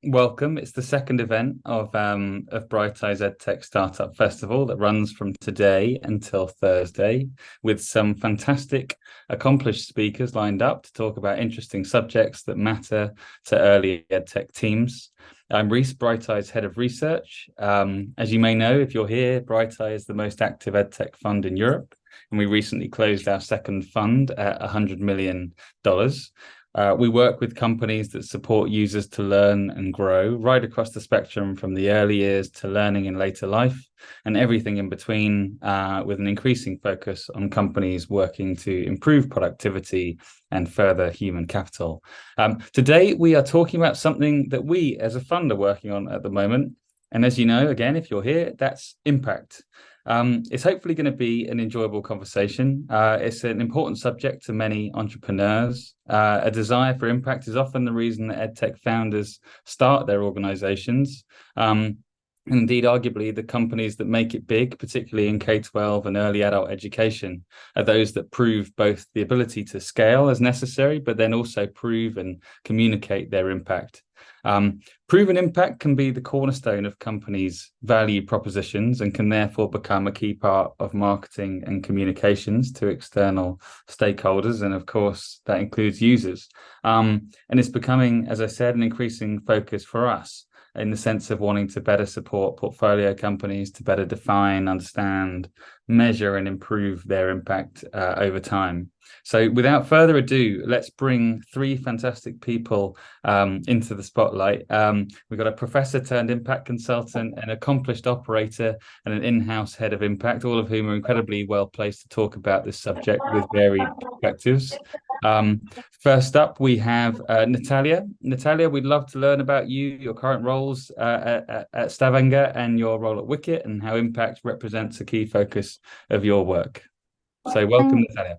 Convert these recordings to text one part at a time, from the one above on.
welcome. It's the second event of Brighteye's Edtech Startup Festival that runs from today until Thursday, with some fantastic, accomplished speakers lined up to talk about interesting subjects that matter to early edtech teams. I'm Rhys, Brighteye's head of research. As you may know, if you're here, Brighteye is the most active edtech fund in Europe, and we recently closed our second fund at $100 million. We work with companies that support users to learn and grow right across the spectrum, from the early years to learning in later life and everything in between, with an increasing focus on companies working to improve productivity and further human capital. Today, we are talking about something that we as a fund are working on at the moment. And as you know, again, if you're here, that's impact. It's hopefully going to be an enjoyable conversation. It's an important subject to many entrepreneurs. A desire for impact is often the reason that edtech founders start their organizations. Indeed, arguably, the companies that make it big, particularly in K-12 and early adult education, are those that prove both the ability to scale as necessary, but then also prove and communicate their impact. Proven impact can be the cornerstone of companies' value propositions and can therefore become a key part of marketing and communications to external stakeholders. And of course, that includes users. And it's becoming, as I said, an increasing focus for us, in the sense of wanting to better support portfolio companies to better define, understand, measure, and improve their impact over time. So without further ado, let's bring three fantastic people into the spotlight. We've got a professor turned impact consultant, an accomplished operator, and an in-house head of impact, all of whom are incredibly well placed to talk about this subject with varied perspectives. First up, we have Natalia. Natalia, we'd love to learn about you, your current roles at Stavanger, and your role at Wicket, and how impact represents a key focus of your work. So welcome, Natalia.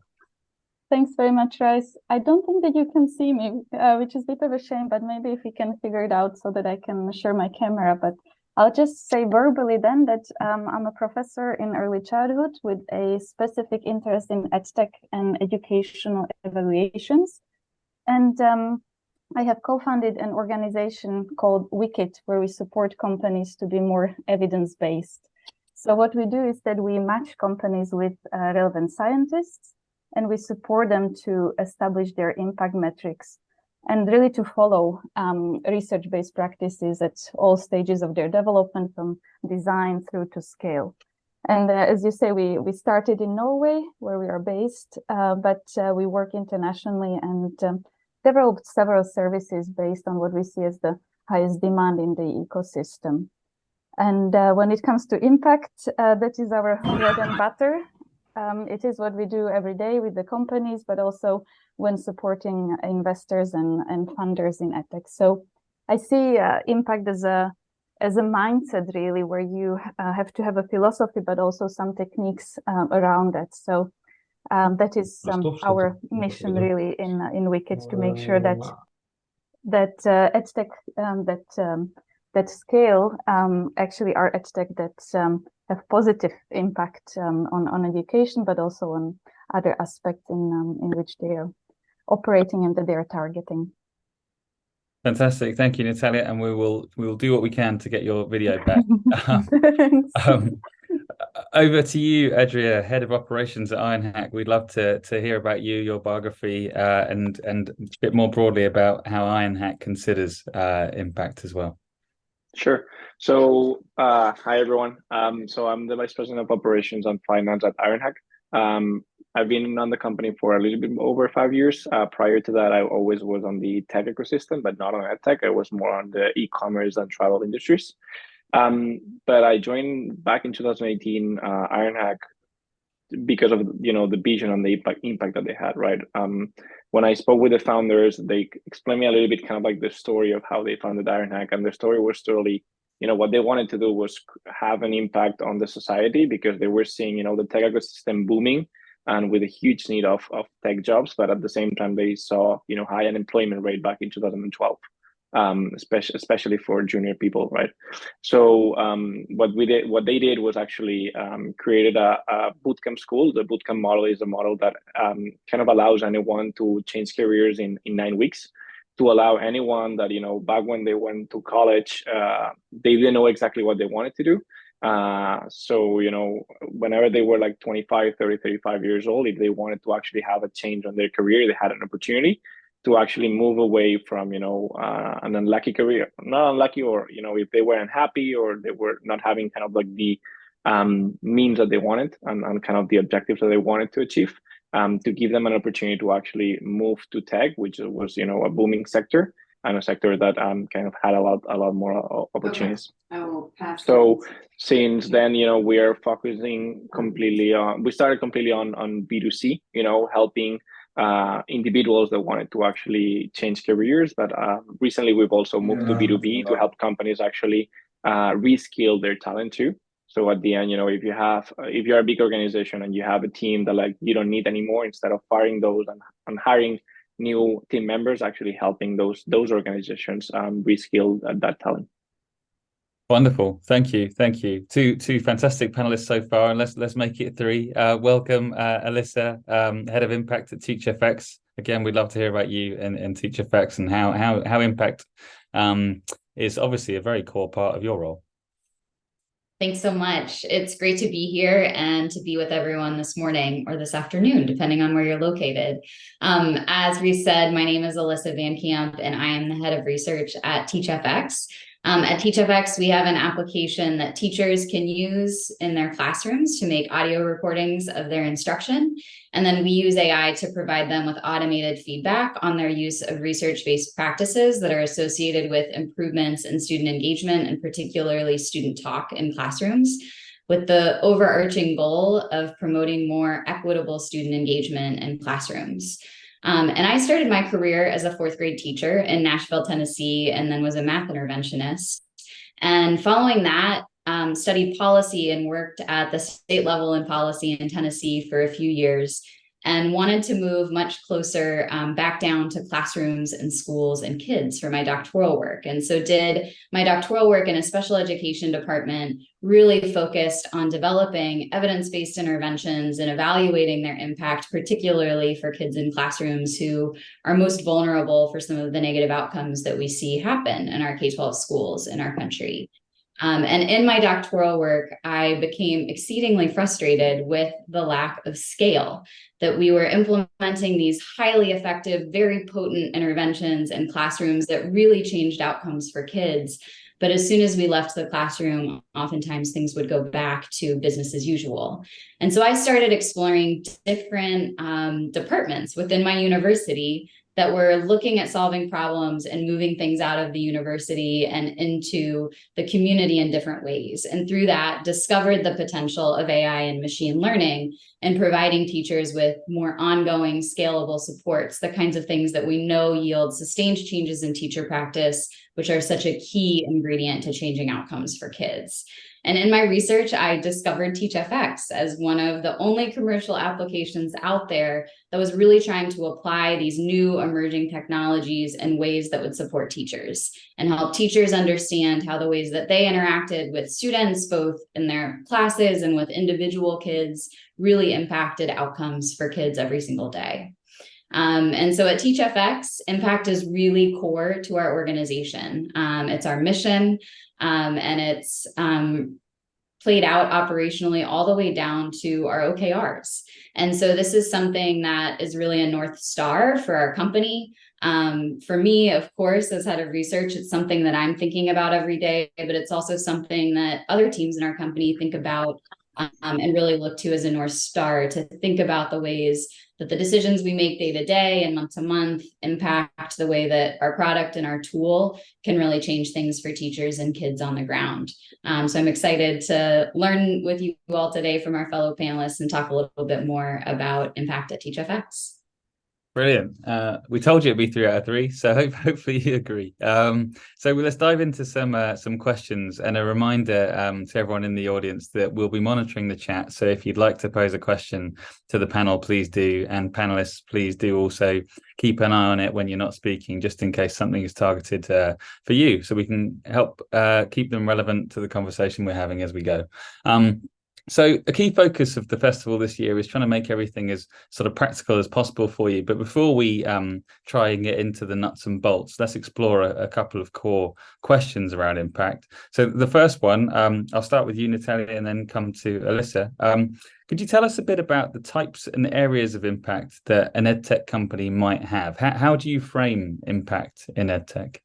Thanks very much, Rhys. I don't think that you can see me, which is a bit of a shame, but maybe if we can figure it out so that I can share my camera. But I'll just say verbally then that I'm a professor in early childhood with a specific interest in edtech and educational evaluations. And I have co-founded an organization called WiKIT, where we support companies to be more evidence-based. So what we do is that we match companies with relevant scientists, and we support them to establish their impact metrics and really to follow research-based practices at all stages of their development, from design through to scale. And as you say, we started in Norway, where we are based, but we work internationally and developed several services based on what we see as the highest demand in the ecosystem. And when it comes to impact, that is our bread and butter. It is what we do every day with the companies, but also when supporting investors and funders in edtech. So I see impact as a mindset, really, where you have to have a philosophy, but also some techniques around that. So that is our mission, really, in WiKIT, to make sure that edtech that scale actually are edtech that have positive impact on education, but also on other aspects in which they are operating and that they are targeting. Fantastic, thank you, Natalia, and we will do what we can to get your video back. Over to you, Adrià, head of operations at Ironhack. We'd love to hear about you, your biography, and a bit more broadly about how Ironhack considers impact as well. Sure. So, hi everyone. So I'm the Vice President of Operations and Finance at Ironhack. I've been on the company for a little bit over 5 years. Prior to that, I always was on the tech ecosystem, but not on edtech. I was more on the e-commerce and travel industries. But I joined back in 2018 Ironhack because of the vision and the impact that they had, right? When I spoke with the founders, they explained me a little bit kind of like the story of how they founded Ironhack, and the story was totally, what they wanted to do was have an impact on the society, because they were seeing, the tech ecosystem booming and with a huge need of tech jobs, but at the same time they saw, high unemployment rate back in 2012. Especially for junior people, right? So what they did was actually created a bootcamp school. The bootcamp model is a model that kind of allows anyone to change careers in 9 weeks to allow anyone that, back when they went to college, they didn't know exactly what they wanted to do. So, whenever they were like 25, 30, 35 years old, if they wanted to actually have a change on their career, they had an opportunity to actually move away from, an unlucky career, not unlucky, or, if they were unhappy or they were not having kind of like the means that they wanted and kind of the objectives that they wanted to achieve, to give them an opportunity to actually move to tech, which was, a booming sector and a sector that kind of had a lot more opportunities. Okay. I will pass. So since then, we are focusing completely on, we started completely on B2C, helping individuals that wanted to actually change careers. But recently we've also moved to B2B to help companies actually reskill their talent too. So at the end, if you're a big organization and you have a team that like you don't need anymore, instead of firing those and hiring new team members, actually helping those organizations reskill that talent. Wonderful. Thank you. Two fantastic panelists so far, and let's make it three. Welcome, Alyssa, Head of Impact at TeachFX. Again, we'd love to hear about you and TeachFX and how impact is obviously a very core part of your role. Thanks so much. It's great to be here and to be with everyone this morning or this afternoon, depending on where you're located. As Rhys said, my name is Alyssa Van Camp, and I am the head of research at TeachFX. At TeachFX, we have an application that teachers can use in their classrooms to make audio recordings of their instruction. And then we use AI to provide them with automated feedback on their use of research-based practices that are associated with improvements in student engagement and particularly student talk in classrooms, with the overarching goal of promoting more equitable student engagement in classrooms. And I started my career as a fourth grade teacher in Nashville, Tennessee, and then was a math interventionist. And following that, studied policy and worked at the state level in policy in Tennessee for a few years, and wanted to move much closer back down to classrooms and schools and kids for my doctoral work. And so did my doctoral work in a special education department, really focused on developing evidence-based interventions and evaluating their impact, particularly for kids in classrooms who are most vulnerable for some of the negative outcomes that we see happen in our K-12 schools in our country. And in my doctoral work, I became exceedingly frustrated with the lack of scale, that we were implementing these highly effective, very potent interventions in classrooms that really changed outcomes for kids. But as soon as we left the classroom, oftentimes things would go back to business as usual. And so I started exploring different departments within my university that were looking at solving problems and moving things out of the university and into the community in different ways. And through that, discovered the potential of AI and machine learning and providing teachers with more ongoing scalable supports, the kinds of things that we know yield sustained changes in teacher practice, which are such a key ingredient to changing outcomes for kids. And in my research, I discovered TeachFX as one of the only commercial applications out there that was really trying to apply these new emerging technologies in ways that would support teachers and help teachers understand how the ways that they interacted with students, both in their classes and with individual kids, really impacted outcomes for kids every single day. And so at TeachFX, impact is really core to our organization. It's our mission, and it's played out operationally all the way down to our OKRs. And so this is something that is really a North Star for our company. For me, of course, as head of research, it's something that I'm thinking about every day, but it's also something that other teams in our company think about and really look to as a North Star to think about the ways that the decisions we make day to day and month to month impact the way that our product and our tool can really change things for teachers and kids on the ground. So I'm excited to learn with you all today from our fellow panelists and talk a little bit more about impact at TeachFX. Brilliant. We told you it'd be 3 out of 3, so hopefully you agree. So let's dive into some questions, and a reminder to everyone in the audience that we'll be monitoring the chat. So if you'd like to pose a question to the panel, please do, and panelists, please do also keep an eye on it when you're not speaking, just in case something is targeted for you, so we can help keep them relevant to the conversation we're having as we go. So a key focus of the festival this year is trying to make everything as sort of practical as possible for you. But before we try and get into the nuts and bolts, let's explore a couple of core questions around impact. So the first one, I'll start with you, Natalia, and then come to Alyssa. Could you tell us a bit about the types and areas of impact that an EdTech company might have? How do you frame impact in EdTech?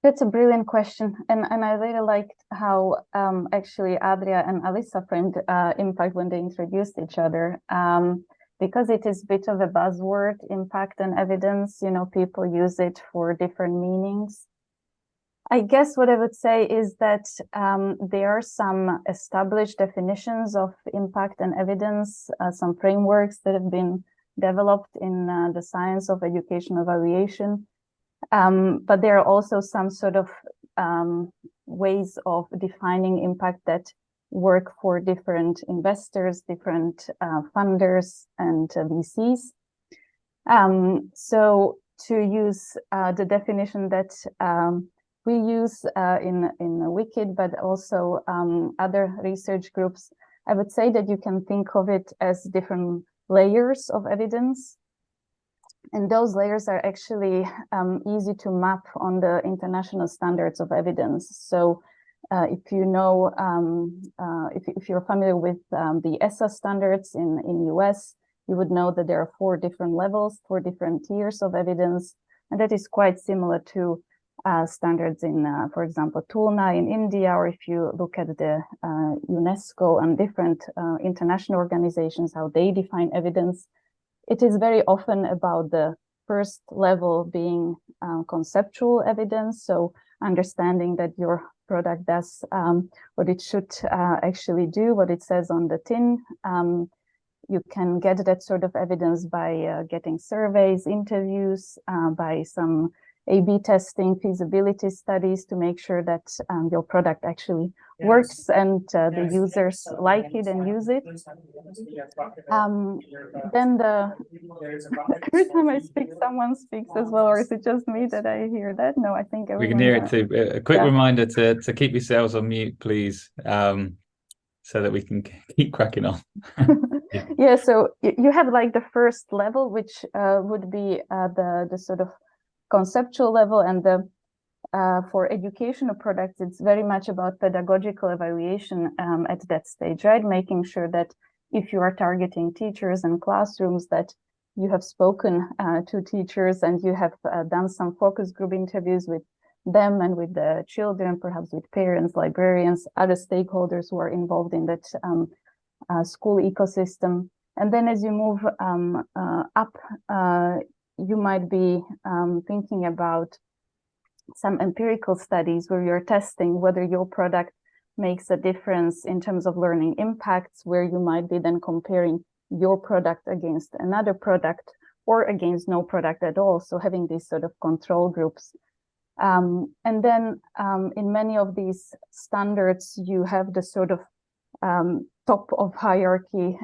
That's a brilliant question, and I really liked how actually Adrià and Alyssa framed impact when they introduced each other, because it is a bit of a buzzword, impact and evidence. You know, people use it for different meanings. I guess what I would say is that there are some established definitions of impact and evidence, some frameworks that have been developed in the science of education evaluation. But there are also some sort of ways of defining impact that work for different investors, different funders, and VCs. So to use the definition that we use in WiKIT, but also other research groups, I would say that you can think of it as different layers of evidence. And those layers are actually easy to map on the international standards of evidence. So if you know, if you're familiar with the ESSA standards in US, you would know that there are 4 different levels, 4 different tiers of evidence. And that is quite similar to standards in, for example, TULNA in India, or if you look at the UNESCO and different international organizations, how they define evidence. It is very often about the first level being conceptual evidence, so understanding that your product does what it should actually do, what it says on the tin. You can get that sort of evidence by getting surveys, interviews, by some A/B testing, feasibility studies to make sure that your product actually works and the users like it and use it. Then every time I speak, someone speaks as well, or is it just me that I hear that? No, I think we can hear it too. A quick reminder to keep yourselves on mute, please, so that we can keep cracking on. Yeah, so you have like the first level, which would be the sort of conceptual level, and the for educational products, it's very much about pedagogical evaluation at that stage, right? Making sure that if you are targeting teachers and classrooms, that you have spoken to teachers and you have done some focus group interviews with them and with the children, perhaps with parents, librarians, other stakeholders who are involved in that school ecosystem. And then as you move up, you might be thinking about some empirical studies where you're testing whether your product makes a difference in terms of learning impacts, where you might be then comparing your product against another product or against no product at all. So having these sort of control groups. And then in many of these standards, you have the sort of top of hierarchy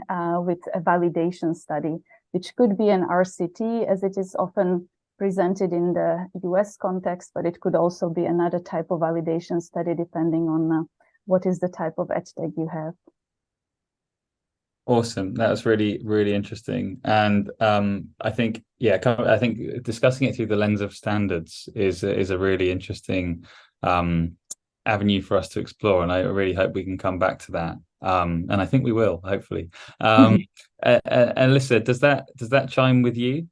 with a validation study, which could be an RCT, as it is often presented in the US context, but it could also be another type of validation study, depending on what is the type of EdTech you have. Awesome. That was really, really interesting. And I think, I think discussing it through the lens of standards is a really interesting avenue for us to explore. And I really hope we can come back to that. And I think we will, hopefully. Alyssa, does that chime with you?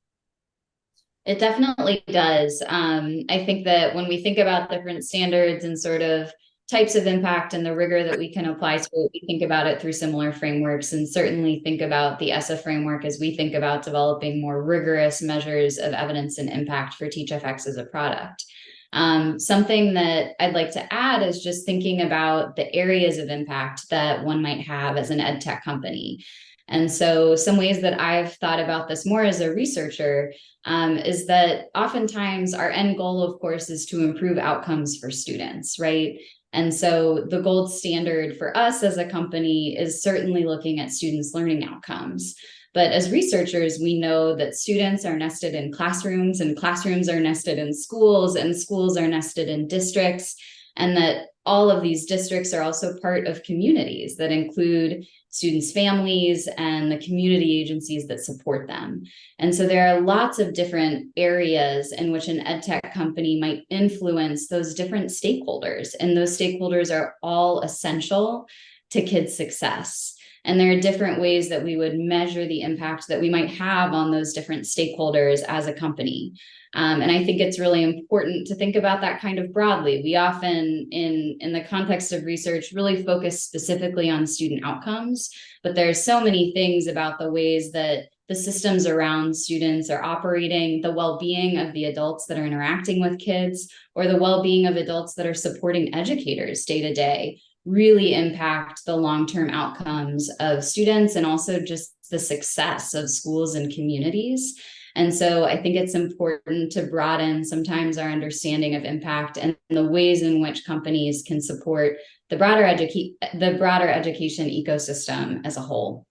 It definitely does. I think that when we think about different standards and sort of types of impact and the rigor that we can apply to it, we think about it through similar frameworks, and certainly think about the ESSA framework as we think about developing more rigorous measures of evidence and impact for TeachFX as a product. Something that I'd like to add is just thinking about the areas of impact that one might have as an EdTech company. And so some ways that I've thought about this more as a researcher is that oftentimes our end goal, of course, is to improve outcomes for students, right? And so the gold standard for us as a company is certainly looking at students' learning outcomes. But as researchers, we know that students are nested in classrooms, and classrooms are nested in schools, and schools are nested in districts. and that all of these districts are also part of communities that include students' families and the community agencies that support them. And so there are lots of different areas in which an edtech company might influence those different stakeholders. And those stakeholders are all essential to kids' success. And there are different ways that we would measure the impact that we might have on those different stakeholders as a company. And I think it's really important to think about that kind of broadly. We often, in the context of research, really focus specifically on student outcomes, but there's so many things about the ways that the systems around students are operating, the well-being of the adults that are interacting with kids, or the well-being of adults that are supporting educators day to day, really impact the long-term outcomes of students and also just the success of schools and communities. And so I think it's important to broaden sometimes our understanding of impact and the ways in which companies can support the broader education ecosystem as a whole.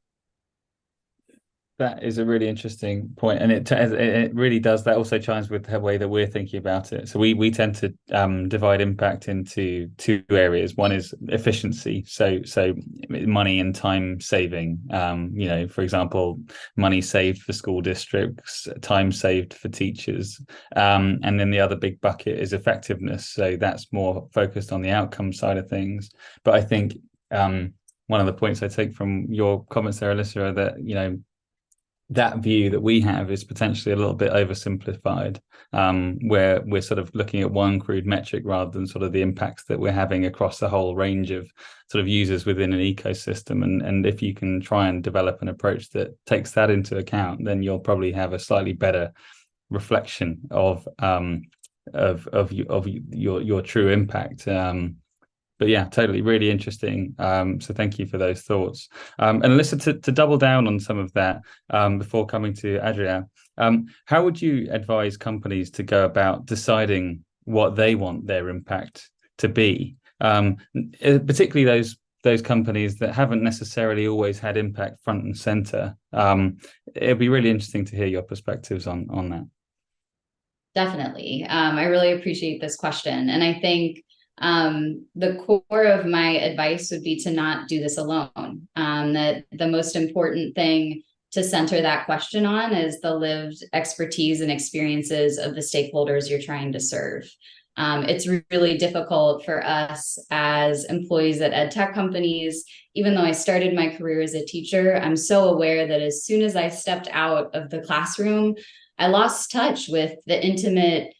That is a really interesting point, and it really does. That also chimes with the way that we're thinking about it. So we tend to divide impact into two areas. One is efficiency, so money and time saving. For example, money saved for school districts, time saved for teachers, and then the other big bucket is effectiveness. So that's more focused on the outcome side of things. But I think one of the points I take from your comments there, Alyssa, are that that view that we have is potentially a little bit oversimplified, where we're sort of looking at one crude metric rather than sort of the impacts that we're having across a whole range of sort of users within an ecosystem. And if you can try and develop an approach that takes that into account, then you'll probably have a slightly better reflection of your true impact. But yeah, totally, really interesting. So thank you for those thoughts. And Alyssa, to double down on some of that before coming to Adrià, how would you advise companies to go about deciding what they want their impact to be, particularly those companies that haven't necessarily always had impact front and center? It'd be really interesting to hear your perspectives on that. Definitely. I really appreciate this question. And I think the core of my advice would be to not do this alone. That the most important thing to center that question on is the lived expertise and experiences of the stakeholders you're trying to serve. It's really difficult for us as employees at edtech companies. Even though I started my career as a teacher, I'm so aware that as soon as I stepped out of the classroom, I lost touch with the intimate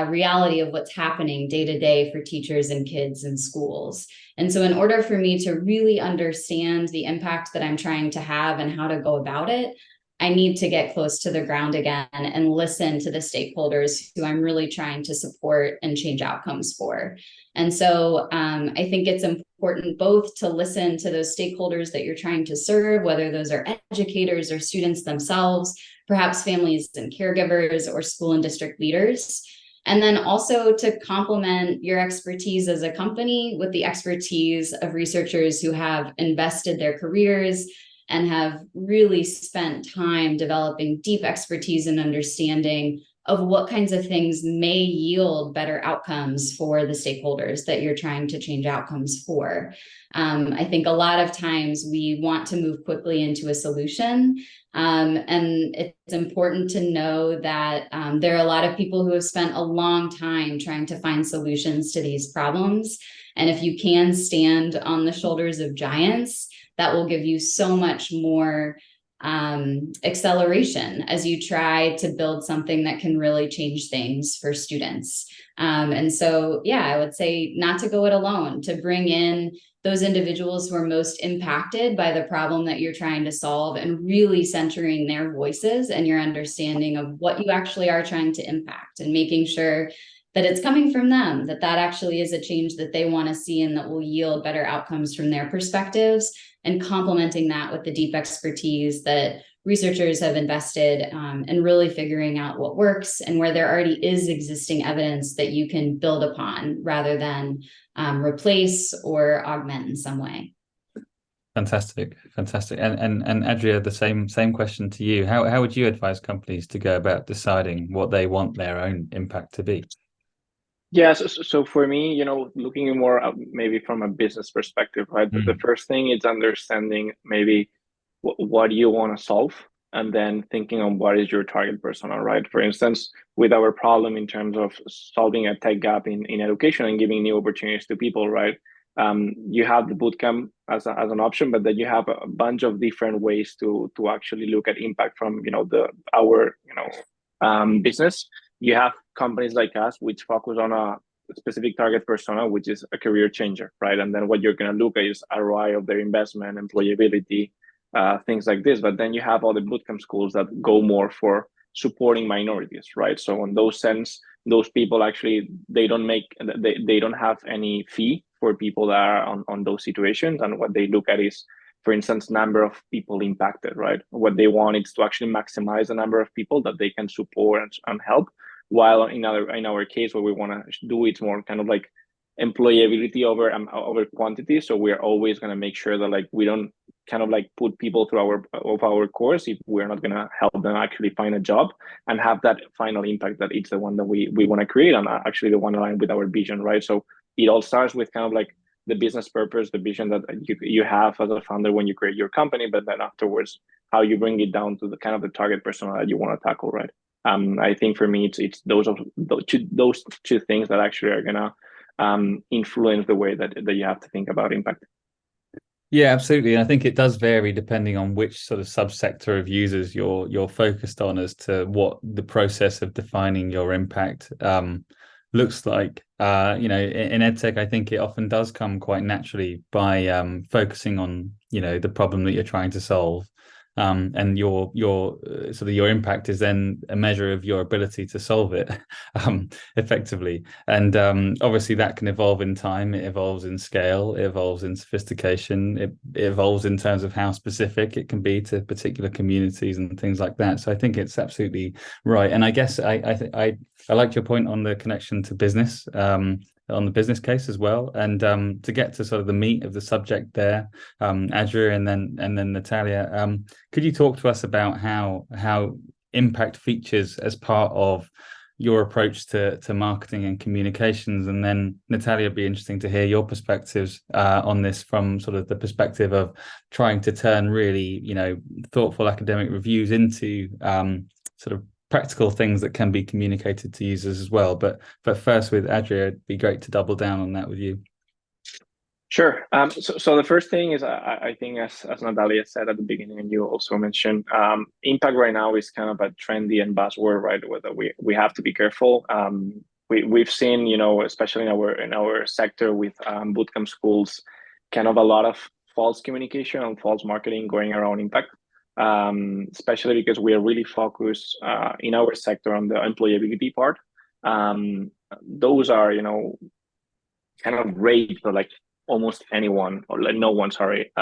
reality of what's happening day to day for teachers and kids in schools. And so in order for me to really understand the impact that I'm trying to have and how to go about it, I need to get close to the ground again and listen to the stakeholders who I'm really trying to support and change outcomes for. And so I think it's important both to listen to those stakeholders that you're trying to serve, whether those are educators or students themselves, perhaps families and caregivers or school and district leaders. And then also to complement your expertise as a company with the expertise of researchers who have invested their careers and have really spent time developing deep expertise and understanding of what kinds of things may yield better outcomes for the stakeholders that you're trying to change outcomes for. I think a lot of times we want to move quickly into a solution. And it's important to know that there are a lot of people who have spent a long time trying to find solutions to these problems. And if you can stand on the shoulders of giants, that will give you so much more acceleration as you try to build something that can really change things for students. And so, yeah, I would say not to go it alone, to bring in those individuals who are most impacted by the problem that you're trying to solve and really centering their voices and your understanding of what you actually are trying to impact and making sure that it's coming from them, that actually is a change that they want to see and that will yield better outcomes from their perspectives, and complementing that with the deep expertise that researchers have invested in really figuring out what works and where there already is existing evidence that you can build upon rather than replace or augment in some way. Fantastic. And Adrià, the same question to you. How would you advise companies to go about deciding what they want their own impact to be? Yeah, so for me, looking more maybe from a business perspective, right? The first thing is understanding maybe what do you want to solve, and then thinking on what is your target persona, right? For instance, with our problem in terms of solving a tech gap in education and giving new opportunities to people, right? You have the bootcamp as an option, but then you have a bunch of different ways to actually look at impact from our business. You have companies like us which focus on a specific target persona, which is a career changer, right? And then what you're going to look at is ROI of their investment, employability, things like this. But then you have all the bootcamp schools that go more for supporting minorities, right? So in those sense, those people actually they don't have any fee for people that are on those situations, and what they look at is, for instance, number of people impacted, right? What they want is to actually maximize the number of people that they can support and help. While in our case, what we want to do, it's more kind of like employability over quantity. So we're always going to make sure that like we don't kind of like put people through our course if we're not going to help them actually find a job and have that final impact that it's the one that we want to create, and actually the one aligned with our vision, right? So it all starts with kind of like the business purpose, the vision that you have as a founder when you create your company, but then afterwards, how you bring it down to the kind of the target persona that you want to tackle, right? I think for me, it's those two things that actually are gonna influence the way that you have to think about impact. Yeah, absolutely. And I think it does vary depending on which sort of subsector of users you're focused on as to what the process of defining your impact looks like. In EdTech, I think it often does come quite naturally by focusing on, the problem that you're trying to solve. And your sort of your impact is then a measure of your ability to solve it effectively. And obviously that can evolve in time. It evolves in scale. It evolves in sophistication. It evolves in terms of how specific it can be to particular communities and things like that. So I think it's absolutely right. And I guess I like your point on the connection to business. On the business case as well, and to get to sort of the meat of the subject there, Adrià and then Natalia, could you talk to us about how impact features as part of your approach to marketing and communications? And then Natalia, it'd be interesting to hear your perspectives on this from sort of the perspective of trying to turn really, thoughtful academic reviews into sort of practical things that can be communicated to users as well. But first, with Adrià, it'd be great to double down on that with you. Sure. So the first thing is, I think, as Natalia said at the beginning, and you also mentioned, impact right now is kind of a trendy and buzzword, right? Whether we have to be careful. We've seen, especially in our sector with bootcamp schools, kind of a lot of false communication and false marketing going around impact. Especially because we are really focused in our sector on the employability part. Those are, kind of great for like almost anyone, or like no one, sorry,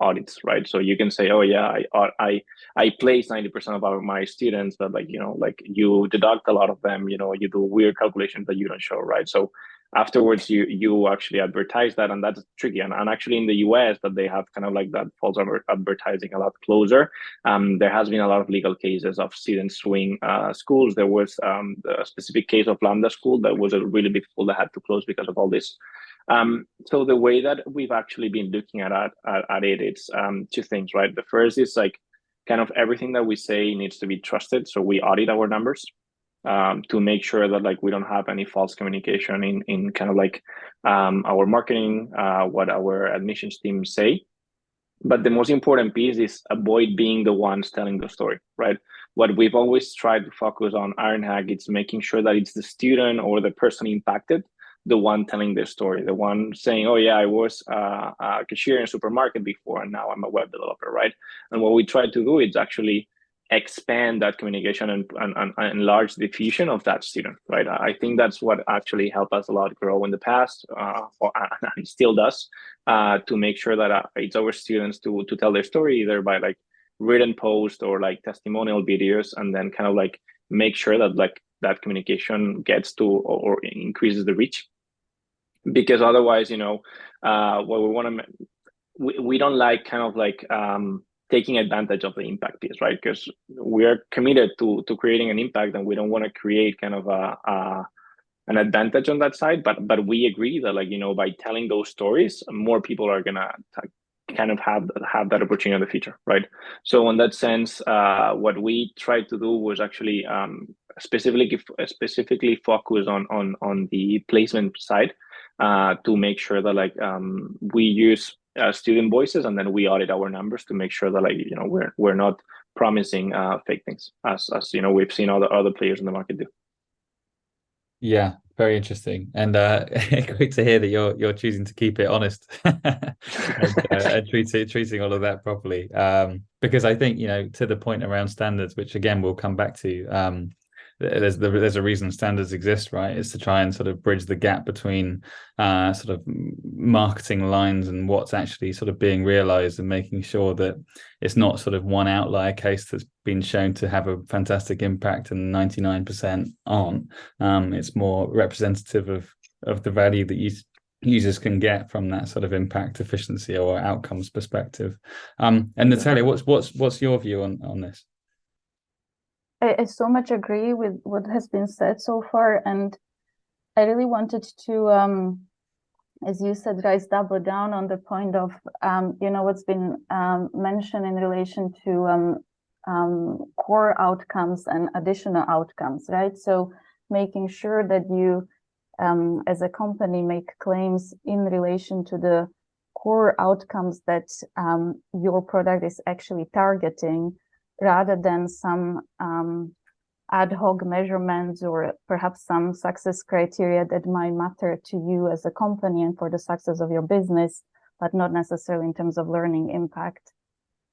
audits, right? So you can say, oh yeah, I place 90% of my students, but like, like you deduct a lot of them, you do weird calculations that you don't show, right? So afterwards you actually advertise that, and that's tricky. And actually in the US, that they have kind of like that false advertising a lot closer. There has been a lot of legal cases of students suing schools. There was the specific case of Lambda School that was a really big school that had to close because of all this. So the way that we've actually been looking at it, it's two things, right? The first is like kind of everything that we say needs to be trusted. So we audit our numbers to make sure that like we don't have any false communication in kind of like our marketing, what our admissions team say. But the most important piece is avoid being the ones telling the story, right? What we've always tried to focus on Ironhack, it's making sure that it's the student or the person impacted, the one telling their story, the one saying, oh yeah, I was a cashier in a supermarket before, and now I'm a web developer, right? And what we try to do is actually expand that communication and enlarge the diffusion of that student, right? I think that's what actually helped us a lot grow in the past, and still does, to make sure that it's our students to tell their story either by like written post or like testimonial videos, and then kind of like make sure that like that communication gets to or increases the reach. Because otherwise, what we want to, we don't like kind of like taking advantage of the impact piece, right? Because we are committed to creating an impact, and we don't want to create kind of an advantage on that side. But we agree that, like, by telling those stories, more people are gonna kind of have that opportunity in the future, right? So in that sense, what we tried to do was actually specifically focus on the placement side, to make sure that, like, we use student voices, and then we audit our numbers to make sure that, like, we're not promising fake things, as we've seen other players in the market do. Yeah, very interesting, and great to hear that you're choosing to keep it honest and treating all of that properly. Because I think, to the point around standards, which again we'll come back to. There's a reason standards exist, right? It's to try and sort of bridge the gap between sort of marketing lines and what's actually sort of being realized, and making sure that it's not sort of one outlier case that's been shown to have a fantastic impact and 99% aren't. It's more representative of the value that users can get from that sort of impact, efficiency, or outcomes perspective. And Natalia, what's your view on this? I so much agree with what has been said so far, and I really wanted to, as you said, Rhys, double down on the point of, what's been mentioned in relation to core outcomes and additional outcomes, right? So making sure that you, as a company, make claims in relation to the core outcomes that your product is actually targeting, rather than some ad hoc measurements or perhaps some success criteria that might matter to you as a company and for the success of your business, but not necessarily in terms of learning impact.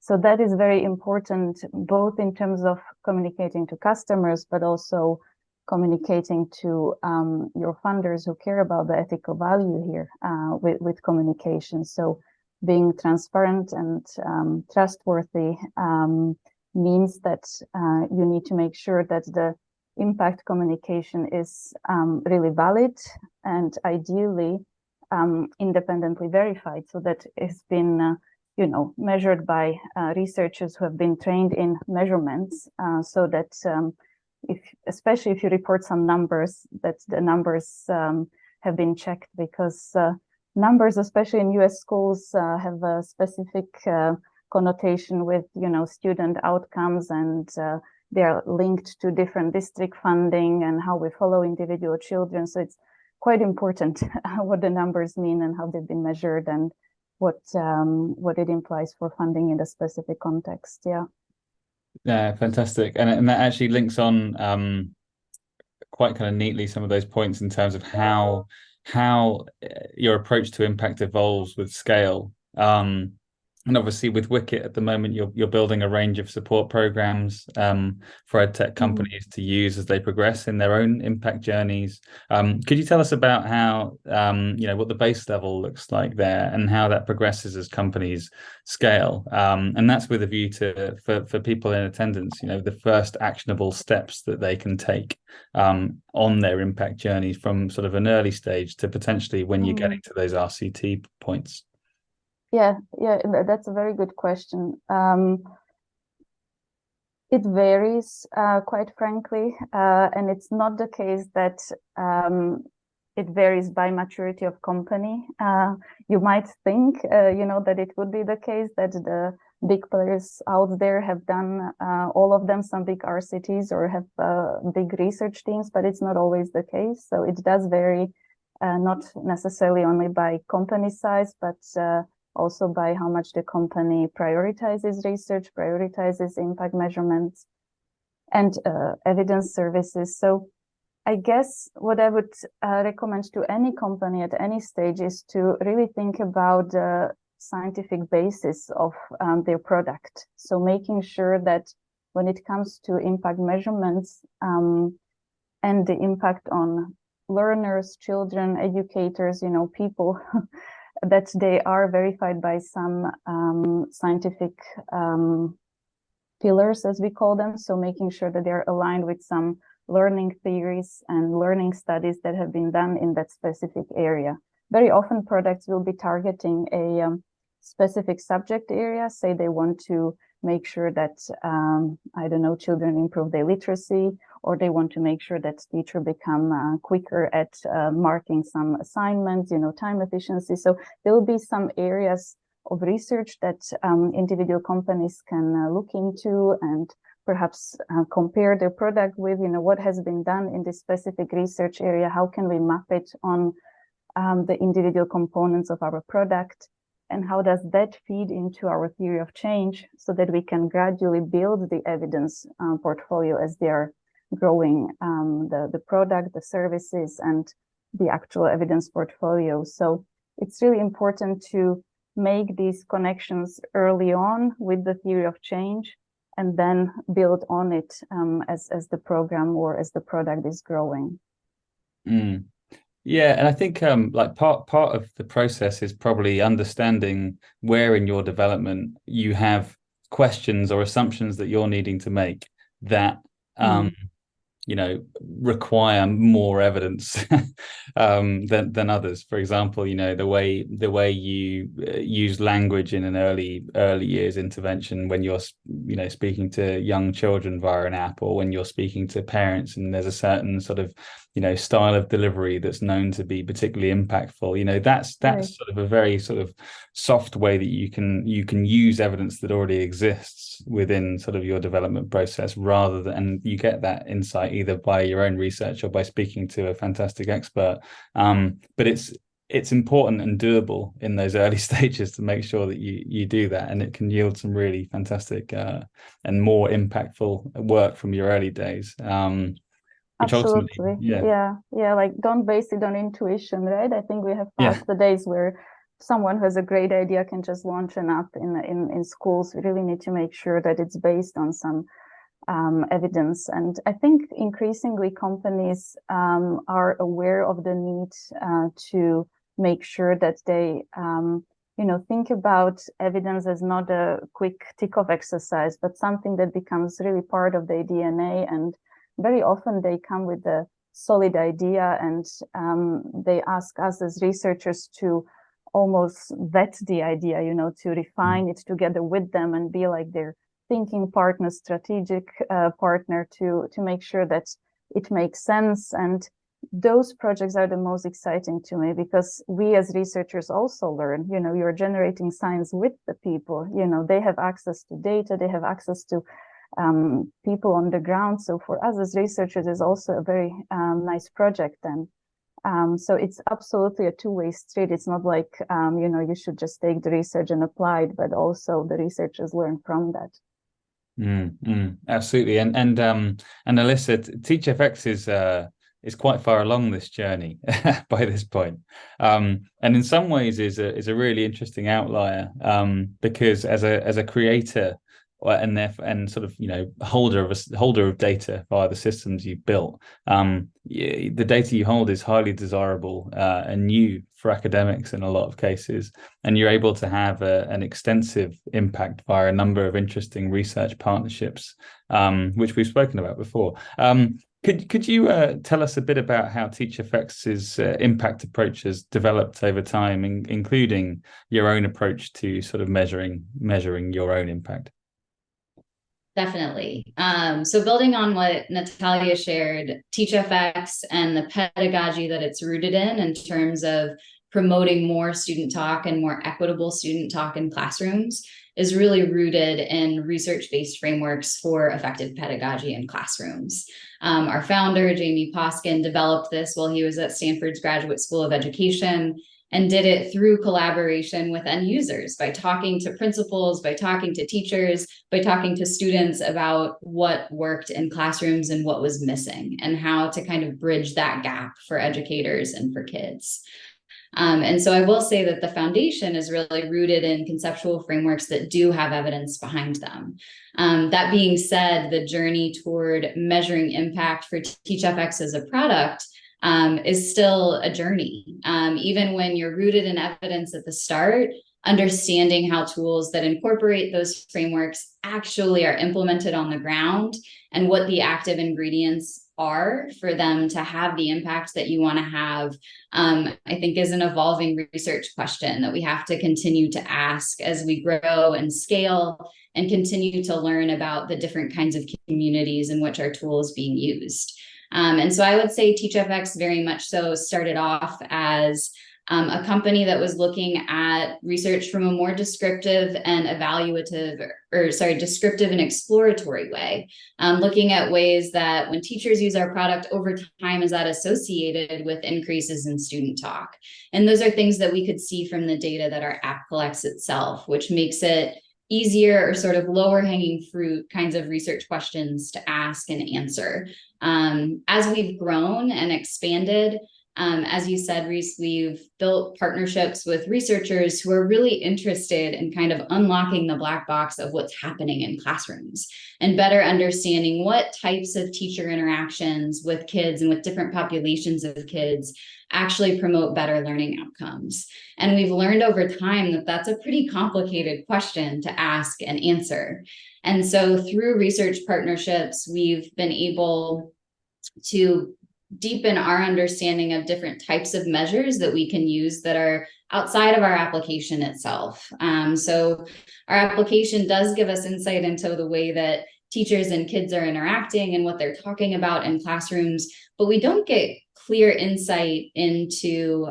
So that is very important, both in terms of communicating to customers, but also communicating to your funders who care about the ethical value here with communication. So being transparent and trustworthy means that you need to make sure that the impact communication is really valid and ideally independently verified, so that it's been measured by researchers who have been trained in measurements, so that especially if you report some numbers, that the numbers have been checked, because numbers, especially in US schools, have a specific connotation with student outcomes, and they are linked to different district funding and how we follow individual children. So it's quite important what the numbers mean and how they've been measured, and what it implies for funding in a specific context. Yeah, fantastic, and that actually links on quite kind of neatly some of those points in terms of how your approach to impact evolves with scale. And obviously with Wicket at the moment, you're building a range of support programs for EdTech companies to use as they progress in their own impact journeys. Could you tell us about how, what the base level looks like there, and how that progresses as companies scale? And that's with a view to, for people in attendance, the first actionable steps that they can take on their impact journeys from sort of an early stage to potentially when you're getting to those RCT points. Yeah, that's a very good question. It varies, quite frankly, and it's not the case that it varies by maturity of company. You might think, that it would be the case that the big players out there have done, all of them, some big RCTs, or have big research teams, but it's not always the case. So it does vary, not necessarily only by company size, but also by how much the company prioritizes research, prioritizes impact measurements, and evidence services. So I guess what I would recommend to any company at any stage is to really think about the scientific basis of their product. So making sure that when it comes to impact measurements and the impact on learners, children, educators, people, that they are verified by some scientific pillars, as we call them. So making sure that they're aligned with some learning theories and learning studies that have been done in that specific area. Very often products will be targeting a specific subject area. Say they want to make sure that, children improve their literacy, or they want to make sure that teacher become quicker at marking some assignments, time efficiency. So there will be some areas of research that individual companies can look into and perhaps compare their product with, what has been done in this specific research area, how can we map it on the individual components of our product, and how does that feed into our theory of change so that we can gradually build the evidence portfolio as they are growing the product, the services, and the actual evidence portfolio. So it's really important to make these connections early on with the theory of change and then build on it as the program or as the product is growing. Yeah, and I think like part of the process is probably understanding where in your development you have questions or assumptions that you're needing to make that require more evidence than others. For example, the way you use language in an early years intervention when you're speaking to young children via an app, or when you're speaking to parents and there's a certain sort of style of delivery that's known to be particularly impactful. That's right. Sort of a very sort of soft way that you can use evidence that already exists within sort of your development process, rather than, and you get that insight either by your own research or by speaking to a fantastic expert. But it's important and doable in those early stages to make sure that you do that, and it can yield some really fantastic and more impactful work from your early days. Absolutely. Yeah. Like, don't base it on intuition, right? I think we have passed the days where someone who has a great idea can just launch an app in schools. We really need to make sure that it's based on some evidence. And I think increasingly companies are aware of the need to make sure that they think about evidence as not a quick tick-off exercise, but something that becomes really part of their DNA. And very often they come with a solid idea, and they ask us as researchers to almost vet the idea, to refine it together with them and be like their thinking partner, strategic partner to make sure that it makes sense. And those projects are the most exciting to me, because we as researchers also learn, you're generating science with the people, they have access to data, they have access to people on the ground. So for us as researchers, is also a very nice project then. So it's absolutely a two-way street. It's not like, you should just take the research and apply it, but also the researchers learn from that. Absolutely. And Alyssa, TeachFX is quite far along this journey by this point, and in some ways is a really interesting outlier, because as a creator and sort of holder of data via the systems you've built, the data you hold is highly desirable and new for academics in a lot of cases, and you're able to have an extensive impact via a number of interesting research partnerships, which we've spoken about before. Could you tell us a bit about how TeachFX's impact approach has developed over time, including your own approach to sort of measuring your own impact? Definitely. So building on what Natalia shared, TeachFX and the pedagogy that it's rooted in terms of promoting more student talk and more equitable student talk in classrooms is really rooted in research-based frameworks for effective pedagogy in classrooms. Our founder, Jamie Poskin, developed this while he was at Stanford's Graduate School of Education, and did it through collaboration with end users, by talking to principals, by talking to teachers, by talking to students about what worked in classrooms and what was missing, and how to kind of bridge that gap for educators and for kids. And so I will say that the foundation is really rooted in conceptual frameworks that do have evidence behind them. That being said, the journey toward measuring impact for TeachFX as a product is still a journey. Even when you're rooted in evidence at the start, understanding how tools that incorporate those frameworks actually are implemented on the ground, and what the active ingredients are for them to have the impact that you want to have, I think is an evolving research question that we have to continue to ask as we grow and scale and continue to learn about the different kinds of communities in which our tool is being used. And so I would say TeachFX very much so started off as a company that was looking at research from a more descriptive and descriptive and exploratory way, looking at ways that when teachers use our product over time, is that associated with increases in student talk? And those are things that we could see from the data that our app collects itself, which makes it easier or sort of lower hanging fruit kinds of research questions to ask and answer. As we've grown and expanded, as you said, Rhys, we've built partnerships with researchers who are really interested in kind of unlocking the black box of what's happening in classrooms and better understanding what types of teacher interactions with kids and with different populations of kids actually promote better learning outcomes. And we've learned over time that that's a pretty complicated question to ask and answer. And so through research partnerships, we've been able to deepen our understanding of different types of measures that we can use that are outside of our application itself. So our application does give us insight into the way that teachers and kids are interacting and what they're talking about in classrooms, but we don't get clear insight into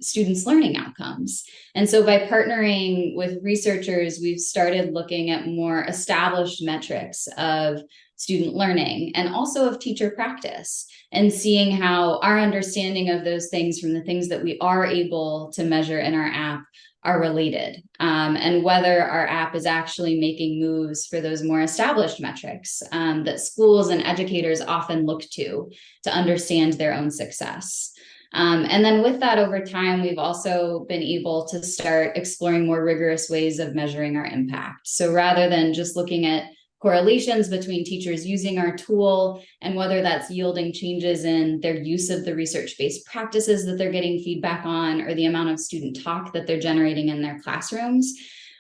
students' learning outcomes. And so by partnering with researchers, we've started looking at more established metrics of student learning and also of teacher practice, and seeing how our understanding of those things from the things that we are able to measure in our app are related, and whether our app is actually making moves for those more established metrics that schools and educators often look to understand their own success. And then with that, over time, we've also been able to start exploring more rigorous ways of measuring our impact. So rather than just looking at correlations between teachers using our tool and whether that's yielding changes in their use of the research-based practices that they're getting feedback on or the amount of student talk that they're generating in their classrooms,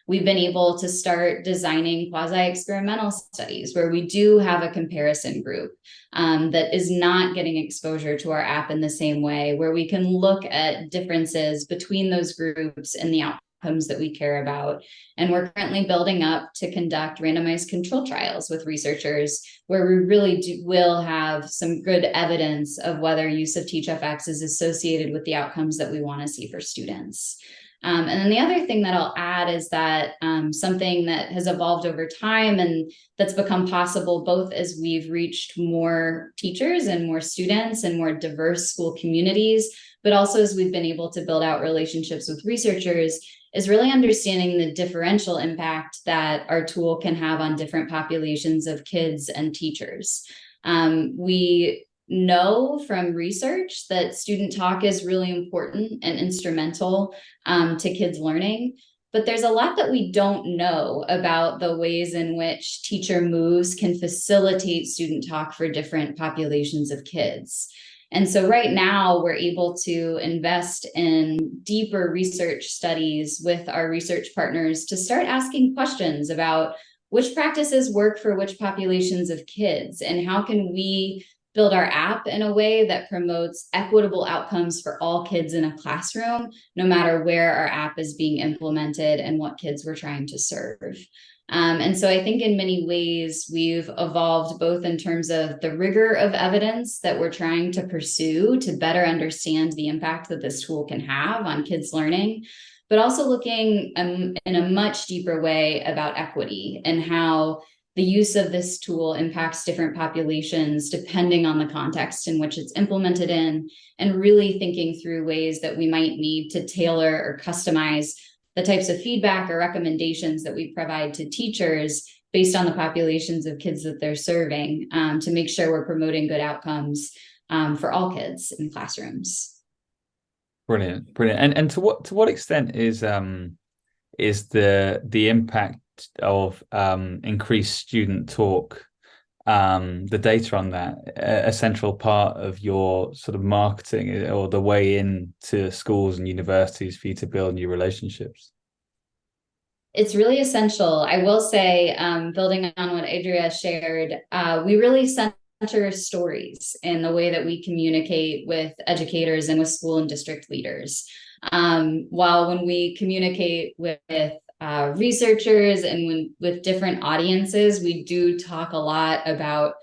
we've been able to start designing quasi-experimental studies where we do have a comparison group that is not getting exposure to our app in the same way, where we can look at differences between those groups and the outcomes that we care about. And we're currently building up to conduct randomized control trials with researchers where we really will have some good evidence of whether use of TeachFX is associated with the outcomes that we want to see for students. And then the other thing that I'll add is that something that has evolved over time and that's become possible both as we've reached more teachers and more students and more diverse school communities, but also as we've been able to build out relationships with researchers, is really understanding the differential impact that our tool can have on different populations of kids and teachers. We know from research that student talk is really important and instrumental to kids' learning, but there's a lot that we don't know about the ways in which teacher moves can facilitate student talk for different populations of kids. And so right now we're able to invest in deeper research studies with our research partners to start asking questions about which practices work for which populations of kids and how can we build our app in a way that promotes equitable outcomes for all kids in a classroom, no matter where our app is being implemented and what kids we're trying to serve. And so I think in many ways we've evolved both in terms of the rigor of evidence that we're trying to pursue to better understand the impact that this tool can have on kids' learning, but also looking in a much deeper way about equity and how the use of this tool impacts different populations depending on the context in which it's implemented in, and really thinking through ways that we might need to tailor or customize the types of feedback or recommendations that we provide to teachers based on the populations of kids that they're serving to make sure we're promoting good outcomes for all kids in classrooms. Brilliant, brilliant. And to what extent is the impact of increased student talk, the data on that, a central part of your sort of marketing or the way into schools and universities for you to build new relationships? It's really essential. I will say, building on what Adrià shared, we really center center stories in the way that we communicate with educators and with school and district leaders. While when we communicate with researchers and with different audiences, we do talk a lot about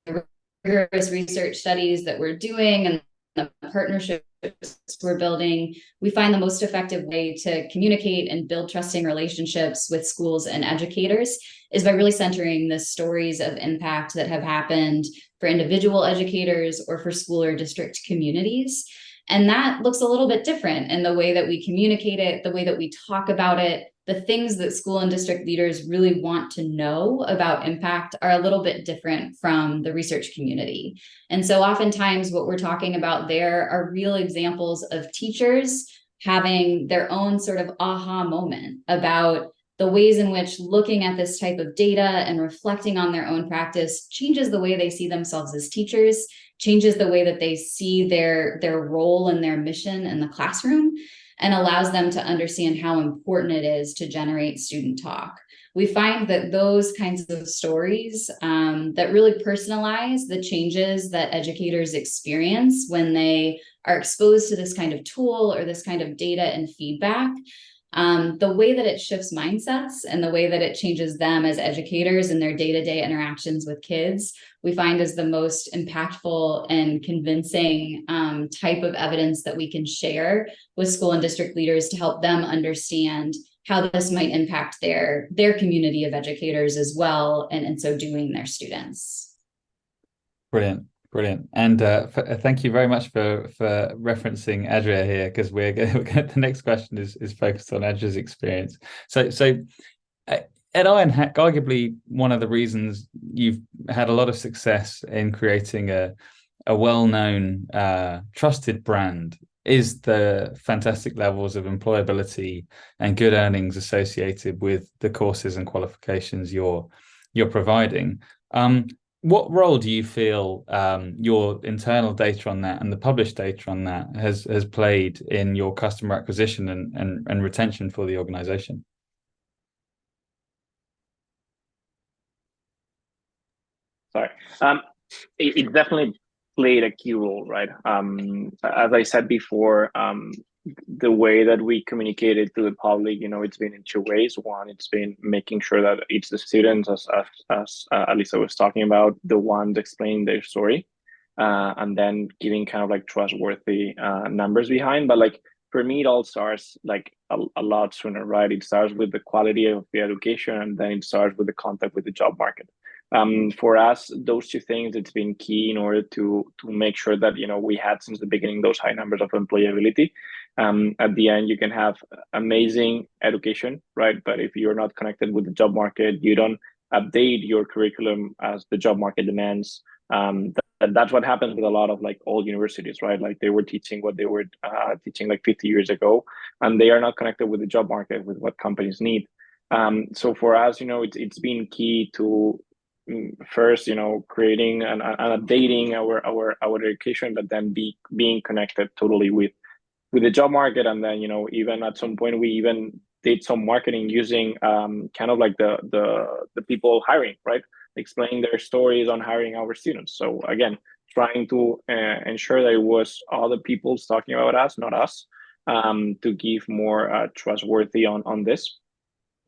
the rigorous research studies that we're doing and the partnerships we're building. We find the most effective way to communicate and build trusting relationships with schools and educators is by really centering the stories of impact that have happened for individual educators or for school or district communities. And that looks a little bit different in the way that we communicate it, the way that we talk about it. The things that school and district leaders really want to know about impact are a little bit different from the research community. And so oftentimes what we're talking about there are real examples of teachers having their own sort of aha moment about the ways in which looking at this type of data and reflecting on their own practice changes the way they see themselves as teachers, changes the way that they see their role and their mission in the classroom, and allows them to understand how important it is to generate student talk. We find that those kinds of stories that really personalize the changes that educators experience when they are exposed to this kind of tool or this kind of data and feedback, the way that it shifts mindsets and the way that it changes them as educators in their day-to-day interactions with kids, we find is the most impactful and convincing type of evidence that we can share with school and district leaders to help them understand how this might impact their community of educators as well, and in so doing their students. Brilliant. And thank you very much for referencing Adrià here, because the next question is focused on Adrià's experience. So at Ironhack, arguably one of the reasons you've had a lot of success in creating a well-known, trusted brand is the fantastic levels of employability and good earnings associated with the courses and qualifications you're providing. What role do you feel your internal data on that and the published data on that has played in your customer acquisition and retention for the organization? Sorry. It definitely played a key role, right? As I said before, the way that we communicated to the public, it's been in two ways. One, it's been making sure that it's the students, as Alyssa was talking about, the ones explaining their story, and then giving kind of like trustworthy numbers behind. But like for me, it all starts like a lot sooner, right? It starts with the quality of the education, and then it starts with the contact with the job market. For us, those two things, it's been key in order to make sure that, we had since the beginning those high numbers of employability. At the end, you can have amazing education, right? But if you're not connected with the job market, you don't update your curriculum as the job market demands. That's what happens with a lot of like old universities, right? Like they were teaching what they were teaching like 50 years ago, and they are not connected with the job market, with what companies need. So for us, it's been key to first, creating and updating our education, but then being connected totally with the job market. And then, even at some point, we even did some marketing using kind of like the people hiring, right? Explaining their stories on hiring our students. So again, trying to ensure that it was other people talking about us, not us, to give more trustworthy on this.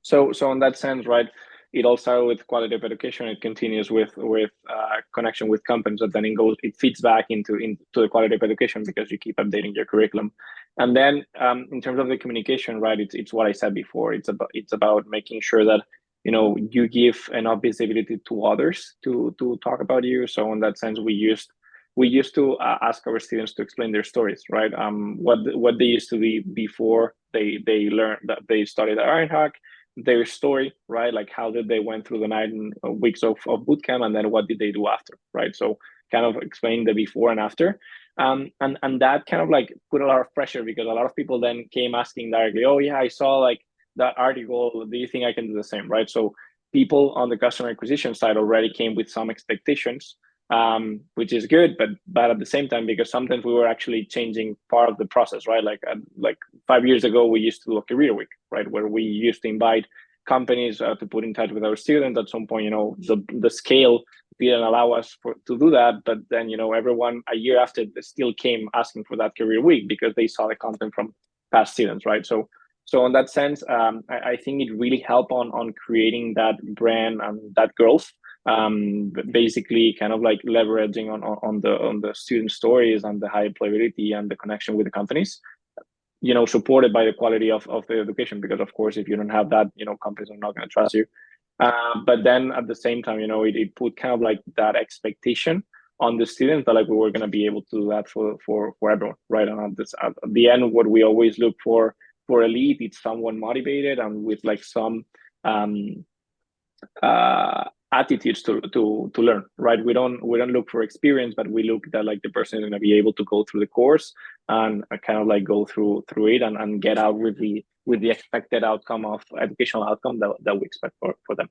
So in that sense, right, it all started with quality of education. It continues with connection with companies, but then it feeds back into the quality of education because you keep updating your curriculum. And then in terms of the communication, right, it's what I said before. It's about making sure that you give enough visibility to others to talk about you. So in that sense, we used to ask our students to explain their stories, right? What they used to be before they learned that they studied at Ironhack, their story, right? Like how did they went through the 9 weeks of bootcamp, and then what did they do after, right? So kind of explain the before and after. And that kind of like put a lot of pressure, because a lot of people then came asking directly, oh yeah, I saw like that article, do you think I can do the same, right? So people on the customer acquisition side already came with some expectations, which is good, but at the same time, because sometimes we were actually changing part of the process, right? Like 5 years ago, we used to do a career week, right, where we used to invite companies to put in touch with our students. At some point, the scale didn't allow us to do that. But then, everyone a year after still came asking for that career week because they saw the content from past students, right? So in that sense, I think it really helped on creating that brand and that growth. Basically kind of like leveraging on the student stories and the high employability and the connection with the companies, supported by the quality of the education, because of course if you don't have that, companies are not going to trust you. But then at the same time, it put kind of like that expectation on the students that like we were going to be able to do that for everyone, right? And at the end, what we always look for elite, it's someone motivated and with like some attitudes to learn, right? We don't look for experience, but we look that like the person is going to be able to go through the course and kind of like go through it and get out with the expected outcome of educational outcome that we expect for them.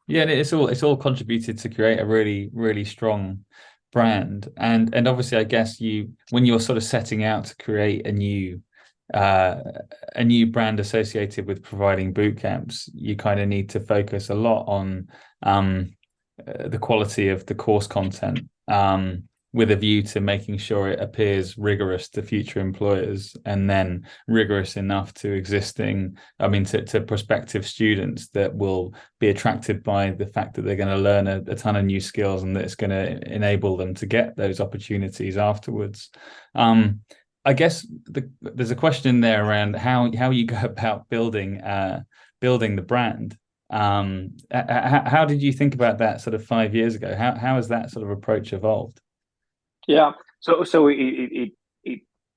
Yeah, and it's all contributed to create a really, really strong brand. And obviously I guess when you're sort of setting out to create a new brand associated with providing boot camps, you kind of need to focus a lot on the quality of the course content, with a view to making sure it appears rigorous to future employers and then rigorous enough to to prospective students that will be attracted by the fact that they're going to learn a ton of new skills and that it's going to enable them to get those opportunities afterwards. I guess there's a question there around how you go about building the brand. How did you think about that sort of 5 years ago? How has that sort of approach evolved? Yeah, so it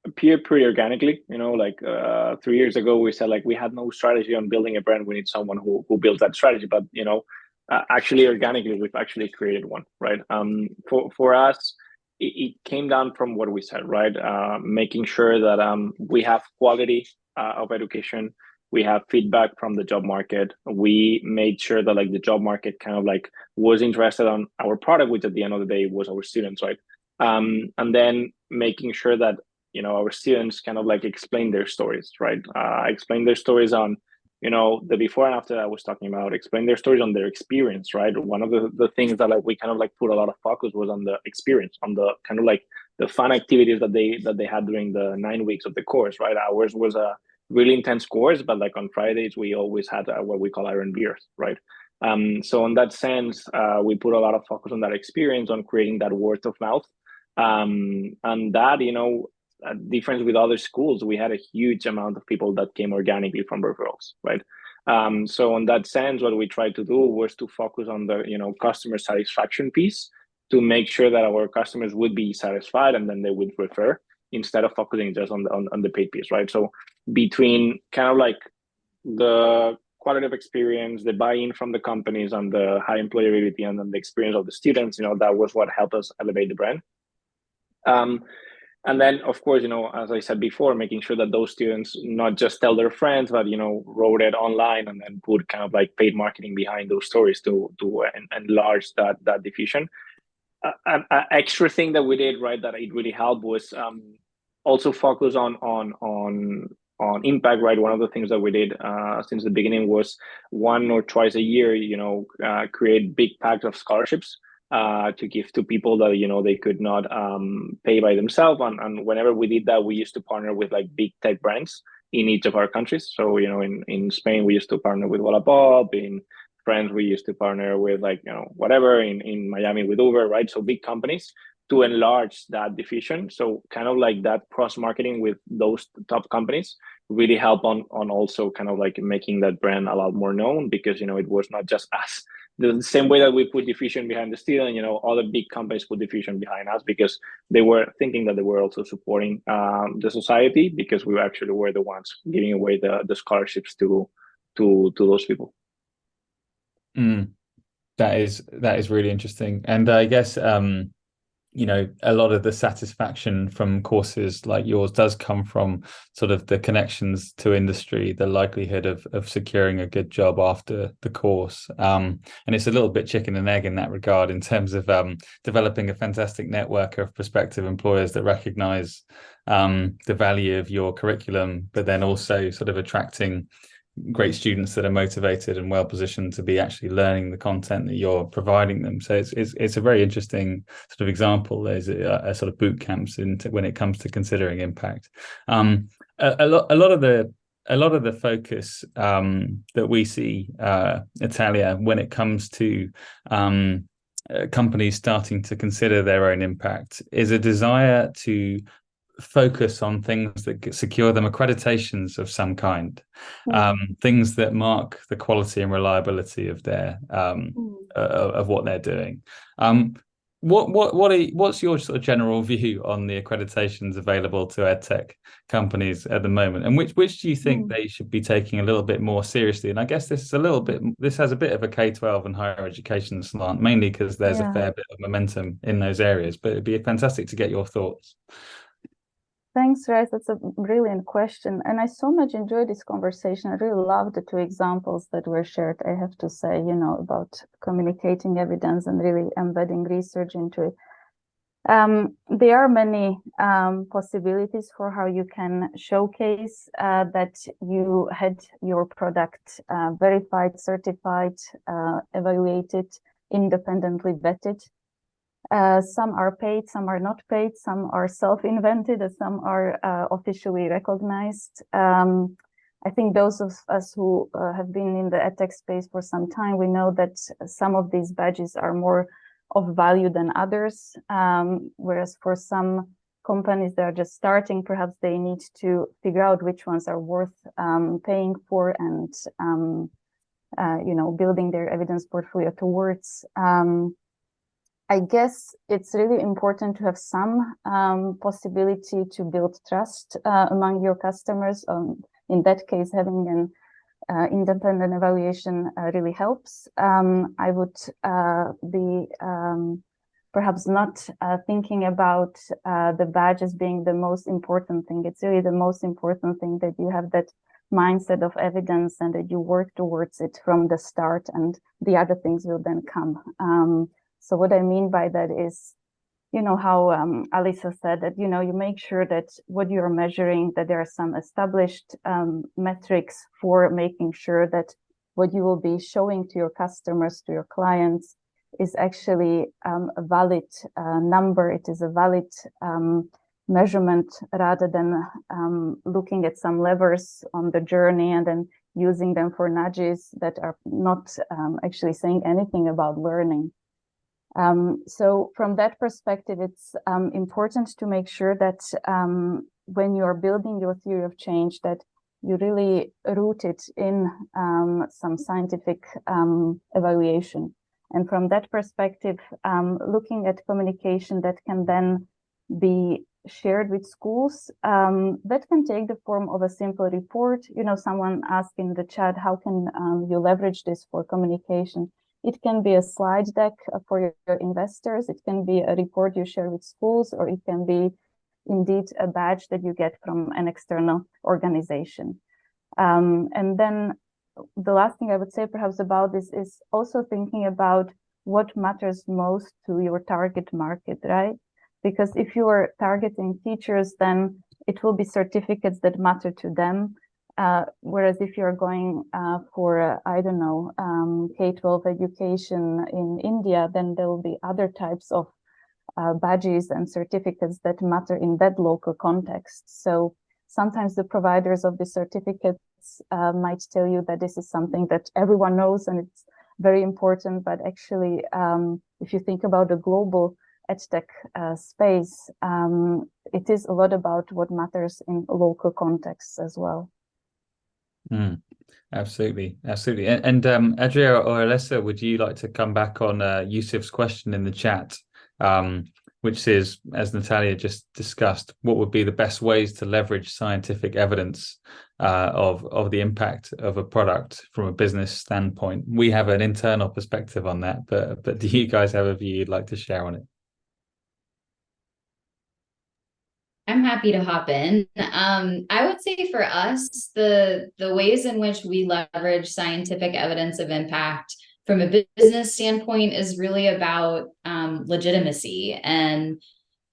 appeared pretty organically. 3 years ago we said like we had no strategy on building a brand. We need someone who builds that strategy. But actually organically we've actually created one, right? For us, it came down from what we said, right? Making sure that we have quality of education. We have feedback from the job market. We made sure that like the job market kind of like was interested on our product, which at the end of the day was our students, right? And then making sure that our students kind of like explain their stories, right? Explain their stories on the before and after I was talking about, explain their stories on their experience, right? One of the things that like we kind of like put a lot of focus was on the experience, on the kind of like the fun activities that they had during the 9 weeks of the course, right? Ours was a really intense course, but like on Fridays we always had what we call Iron Beers, right? So in that sense, we put a lot of focus on that experience, on creating that word of mouth. And that, difference with other schools, we had a huge amount of people that came organically from referrals, right? So in that sense, what we tried to do was to focus on the, customer satisfaction piece to make sure that our customers would be satisfied and then they would refer instead of focusing just on the paid piece, right? So between kind of like the quality of experience, the buy-in from the companies and the high employability and then the experience of the students, that was what helped us elevate the brand. And then, of course, as I said before, making sure that those students not just tell their friends, but, wrote it online and then put kind of like paid marketing behind those stories to enlarge that diffusion. An extra thing that we did, right, that it really helped was also focus on impact, right? One of the things that we did since the beginning was 1 or twice a year, create big packs of scholarships to give to people that they could not pay by themselves. And whenever we did that, we used to partner with like big tech brands in each of our countries. So in Spain we used to partner with Wallapop. In France we used to partner with like whatever. In Miami with Uber, right? So big companies to enlarge that diffusion. So kind of like that cross marketing with those top companies really help on also kind of like making that brand a lot more known, because it was not just us. The same way that we put diffusion behind the student, other big companies put diffusion behind us because they were thinking that they were also supporting the society, because we actually were the ones giving away the scholarships to those people. That is really interesting, and I guess a lot of the satisfaction from courses like yours does come from sort of the connections to industry, the likelihood of securing a good job after the course. And it's a little bit chicken and egg in that regard, in terms of developing a fantastic network of prospective employers that recognize the value of your curriculum, but then also sort of attracting great students that are motivated and well positioned to be actually learning the content that you're providing them. So it's a very interesting sort of example. There's a sort of boot camps when it comes to considering impact. A lot of the focus that we see, Natalia, when it comes to companies starting to consider their own impact, is a desire to focus on things that secure them accreditations of some kind, things that mark the quality and reliability of their of what they're doing. What's your sort of general view on the accreditations available to edtech companies at the moment, and which do you think they should be taking a little bit more seriously? And I guess this has a bit of a K-12 and higher education slant, mainly because there's a fair bit of momentum in those areas. But it'd be fantastic to get your thoughts. Thanks, Rhys. That's a brilliant question. And I so much enjoyed this conversation. I really love the two examples that were shared, I have to say, about communicating evidence and really embedding research into it. There are many possibilities for how you can showcase that you had your product verified, certified, evaluated, independently vetted. Some are paid, some are not paid, some are self-invented, and some are officially recognized. I think those of us who have been in the edtech space for some time, we know that some of these badges are more of value than others, whereas for some companies that are just starting, perhaps they need to figure out which ones are worth paying for and building their evidence portfolio towards. I guess it's really important to have some possibility to build trust among your customers. In that case, having an independent evaluation really helps. I would be perhaps not thinking about the badge as being the most important thing. It's really the most important thing that you have that mindset of evidence and that you work towards it from the start, and the other things will then come. So what I mean by that is, how Alyssa said that, you make sure that what you're measuring, that there are some established metrics for making sure that what you will be showing to your customers, to your clients, is actually a valid number. It is a valid measurement, rather than looking at some levers on the journey and then using them for nudges that are not actually saying anything about learning. So from that perspective, it's important to make sure that when you are building your theory of change, that you really root it in some scientific evaluation. And from that perspective, looking at communication that can then be shared with schools, that can take the form of a simple report. Someone asked in the chat, how can you leverage this for communication? It can be a slide deck for your investors. It can be a report you share with schools, or it can be indeed a badge that you get from an external organization. And then the last thing I would say perhaps about this is also thinking about what matters most to your target market, right? Because if you are targeting teachers, then it will be certificates that matter to them. Whereas if you're going for, K-12 education in India, then there will be other types of badges and certificates that matter in that local context. So sometimes the providers of the certificates might tell you that this is something that everyone knows and it's very important. But actually, if you think about the global edtech space, it is a lot about what matters in local contexts as well. Absolutely. And Adrià or Alyssa, would you like to come back on Yusuf's question in the chat, which is, as Natalia just discussed, what would be the best ways to leverage scientific evidence of the impact of a product from a business standpoint? We have an internal perspective on that, but do you guys have a view you'd like to share on it? I'm happy to hop in. I would say for us, the ways in which we leverage scientific evidence of impact from a business standpoint is really about legitimacy and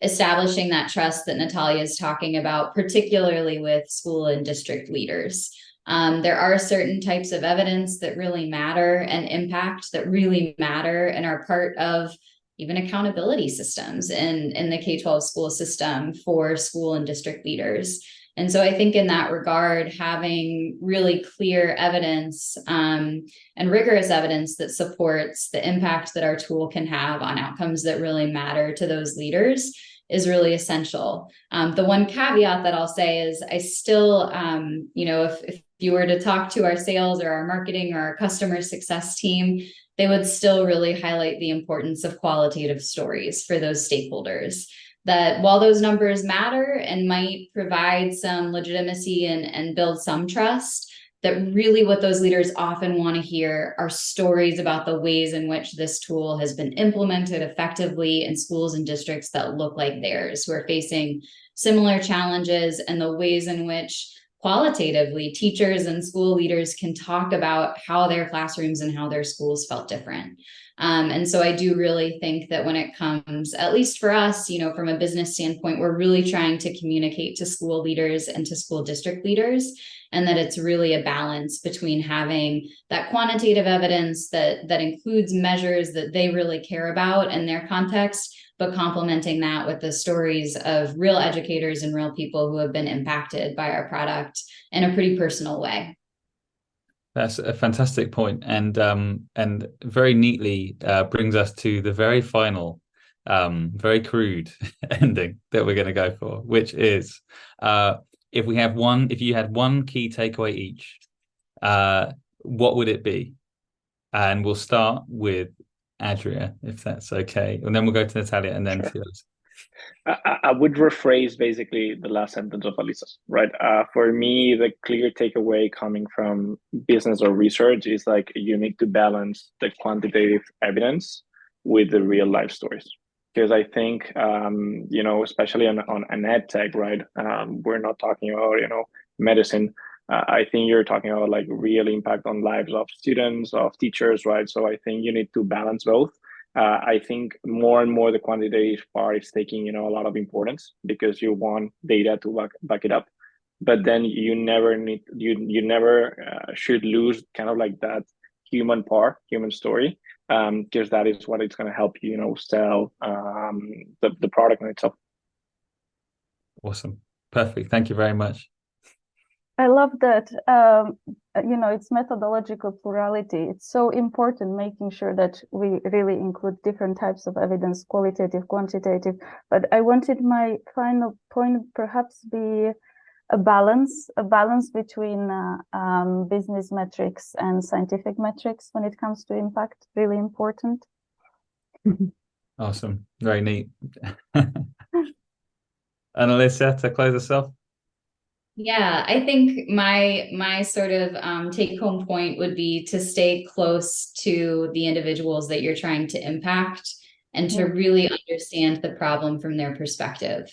establishing that trust that Natalia is talking about, particularly with school and district leaders. There are certain types of evidence that really matter and impact that really matter and are part of even accountability systems in the K-12 school system for school and district leaders. And so I think in that regard, having really clear evidence and rigorous evidence that supports the impact that our tool can have on outcomes that really matter to those leaders is really essential. The one caveat that I'll say is I still, if you were to talk to our sales or our marketing or our customer success team, they would still really highlight the importance of qualitative stories for those stakeholders. That while those numbers matter and might provide some legitimacy and build some trust, that really what those leaders often want to hear are stories about the ways in which this tool has been implemented effectively in schools and districts that look like theirs, who are facing similar challenges, and the ways in which qualitatively teachers and school leaders can talk about how their classrooms and how their schools felt different. And so I do really think that when it comes, at least for us, from a business standpoint, we're really trying to communicate to school leaders and to school district leaders, and that it's really a balance between having that quantitative evidence that includes measures that they really care about in their context, but complementing that with the stories of real educators and real people who have been impacted by our product in a pretty personal way. That's a fantastic point, and very neatly brings us to the very final, very crude ending that we're going to go for, which is if you had one key takeaway each, what would it be? And we'll start with Adrià, if that's okay, and then we'll go to Natalia, and then to us. I would rephrase basically the last sentence of Alyssa's, right? For me, the clear takeaway coming from business or research is like you need to balance the quantitative evidence with the real life stories. Because I think, especially on an edtech, right? We're not talking about, medicine. I think you're talking about like real impact on lives of students, of teachers, right? So I think you need to balance both. I think more and more the quantitative part is taking, a lot of importance because you want data to back it up. But then you never should lose kind of like that human story, because that is what it's going to help you, sell the product in itself. Awesome. Perfect. Thank you very much. I love that, it's methodological plurality. It's so important making sure that we really include different types of evidence, qualitative, quantitative. But I wanted my final point perhaps be a balance between business metrics and scientific metrics when it comes to impact. Really important. Awesome. Very neat. And Alyssa, to close us off. Yeah, I think my sort of take home point would be to stay close to the individuals that you're trying to impact and to really understand the problem from their perspective.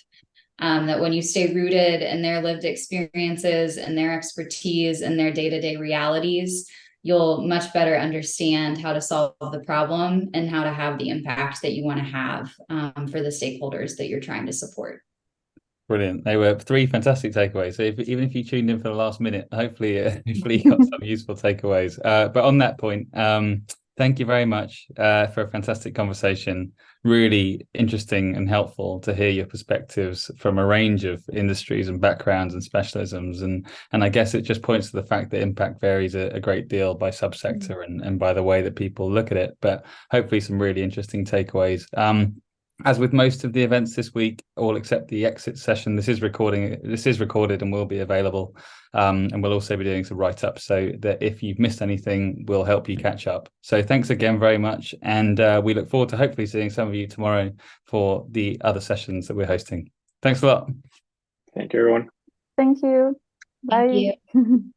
That when you stay rooted in their lived experiences and their expertise and their day-to-day realities, you'll much better understand how to solve the problem and how to have the impact that you want to have for the stakeholders that you're trying to support. Brilliant. They were 3 fantastic takeaways. So even if you tuned in for the last minute, hopefully you got some useful takeaways. But on that point, thank you very much for a fantastic conversation. Really interesting and helpful to hear your perspectives from a range of industries and backgrounds and specialisms. And I guess it just points to the fact that impact varies a great deal by subsector and by the way that people look at it. But hopefully some really interesting takeaways. As with most of the events this week, all except the exit session, this is recorded and will be available. And we'll also be doing some write-ups so that if you've missed anything, we'll help you catch up. So thanks again very much. And we look forward to hopefully seeing some of you tomorrow for the other sessions that we're hosting. Thanks a lot. Thank you, everyone. Thank you. Bye. Thank you.